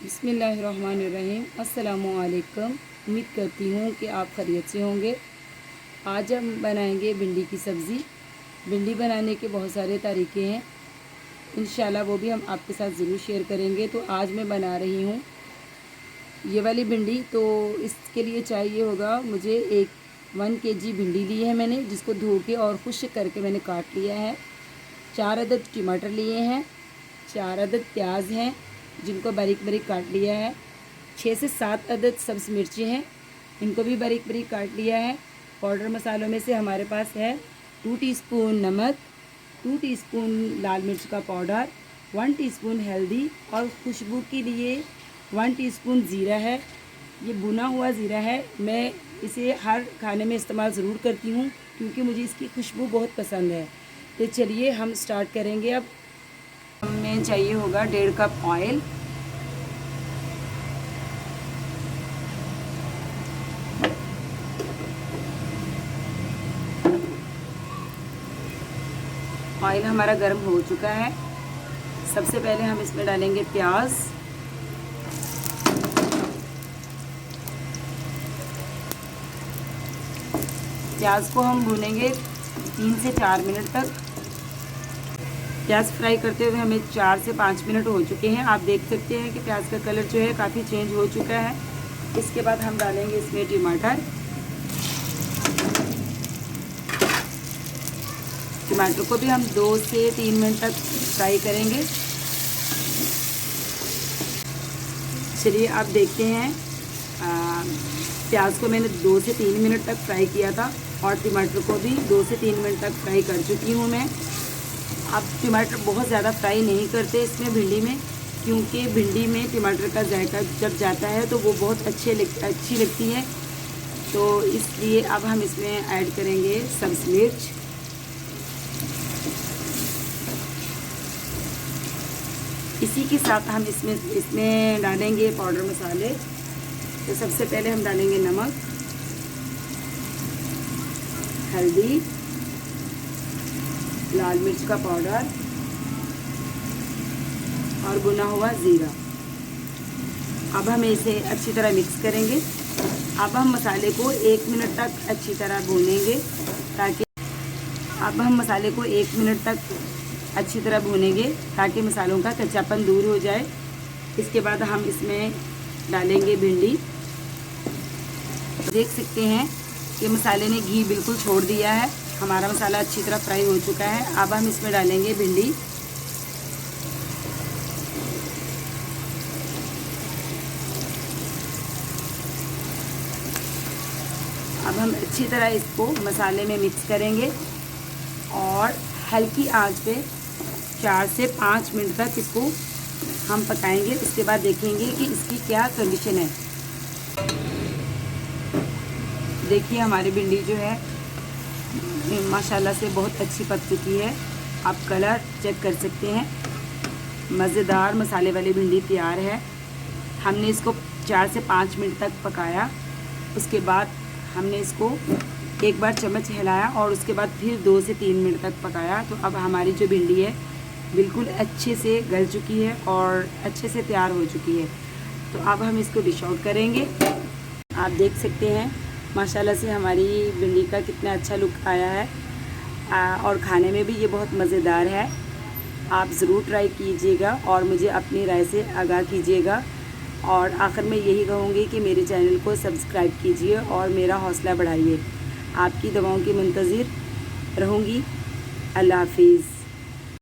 बिस्मिल्लाहिर्रहमानिर्रहीम। अस्सलामुअलैकुम। उम्मीद करती हूँ कि आप खैरियत से होंगे। आज हम बनाएंगे भिंडी की सब्ज़ी। भिंडी बनाने के बहुत सारे तरीके हैं, इंशाल्लाह वो भी हम आपके साथ ज़रूर शेयर करेंगे। तो आज मैं बना रही हूँ ये वाली भिंडी। तो इसके लिए चाहिए होगा मुझे 1 kg भिंडी ली है मैंने, जिसको धो के और खुश्क करके मैंने काट लिया है। 4 अदद टमाटर लिए हैं, 4 अदद प्याज हैं जिनको बारीक बारीक काट लिया है। 6 से 7 अदद सब्ज़ मिर्ची हैं, इनको भी बारीक बारीक काट लिया है। पाउडर मसालों में से हमारे पास है 2 टीस्पून नमक, 2 टीस्पून लाल मिर्च का पाउडर, 1 टीस्पून हल्दी और खुशबू के लिए 1 टीस्पून ज़ीरा है। ये भुना हुआ ज़ीरा है। मैं इसे हर खाने में इस्तेमाल ज़रूर करती हूँ क्योंकि मुझे इसकी खुशबू बहुत पसंद है। तो चलिए हम स्टार्ट करेंगे। अब हमें चाहिए होगा 1.5 कप ऑयल, ऑयल हमारा गर्म हो चुका है। सबसे पहले हम इसमें डालेंगे प्याज। प्याज को हम भूनेंगे 3 से 4 मिनट तक। प्याज फ्राई करते हुए हमें 4 से 5 मिनट हो चुके हैं। आप देख सकते हैं कि प्याज का कलर जो है काफ़ी चेंज हो चुका है। इसके बाद हम डालेंगे इसमें टमाटर को भी हम 2 से 3 मिनट तक फ्राई करेंगे। चलिए आप देखते हैं, प्याज को मैंने 2 से 3 मिनट तक फ्राई किया था और टमाटर को भी 2 से 3 मिनट तक फ्राई कर चुकी हूँ मैं। आप टमाटर बहुत ज़्यादा फ्राई नहीं करते इसमें भिंडी में, क्योंकि भिंडी में टमाटर का जायका जब जाता है तो वो बहुत अच्छी लगती है। तो इसलिए अब हम इसमें ऐड करेंगे सब्ज़ मिर्च, इसी के साथ हम इसमें डालेंगे पाउडर मसाले। तो सबसे पहले हम डालेंगे नमक, हल्दी, लाल मिर्च का पाउडर और भुना हुआ ज़ीरा। अब हम इसे अच्छी तरह मिक्स करेंगे। अब हम मसाले को 1 मिनट तक अच्छी तरह भूनेंगे ताकि मसालों का कच्चापन दूर हो जाए। इसके बाद हम इसमें डालेंगे भिंडी। देख सकते हैं कि मसाले ने घी बिल्कुल छोड़ दिया है, हमारा मसाला अच्छी तरह फ्राई हो चुका है। अब हम इसमें डालेंगे भिंडी। अब हम अच्छी तरह इसको मसाले में मिक्स करेंगे और हल्की आंच पे 4 से 5 मिनट तक इसको हम पकाएंगे। उसके बाद देखेंगे कि इसकी क्या कंडीशन है। देखिए हमारी भिंडी जो है माशाल्लाह से बहुत अच्छी पक चुकी है। आप कलर चेक कर सकते हैं। मज़ेदार मसाले वाली भिंडी तैयार है। हमने इसको 4 से 5 मिनट तक पकाया। उसके बाद हमने इसको एक बार चम्मच हिलाया और उसके बाद फिर 2 से 3 मिनट तक पकाया। तो अब हमारी जो भिंडी है बिल्कुल अच्छे से गल चुकी है और अच्छे से तैयार हो चुकी है। तो अब हम इसको डिश आउट करेंगे। आप देख सकते हैं माशाल्लाह से हमारी भिंडी का कितना अच्छा लुक आया है और खाने में भी ये बहुत मज़ेदार है। आप ज़रूर ट्राई कीजिएगा और मुझे अपनी राय से आगाह कीजिएगा। और आखिर में यही कहूँगी कि मेरे चैनल को सब्सक्राइब कीजिए और मेरा हौसला बढ़ाइए। आपकी दुआओं की मुंतज़िर रहूँगी। अल्लाह हाफिज़।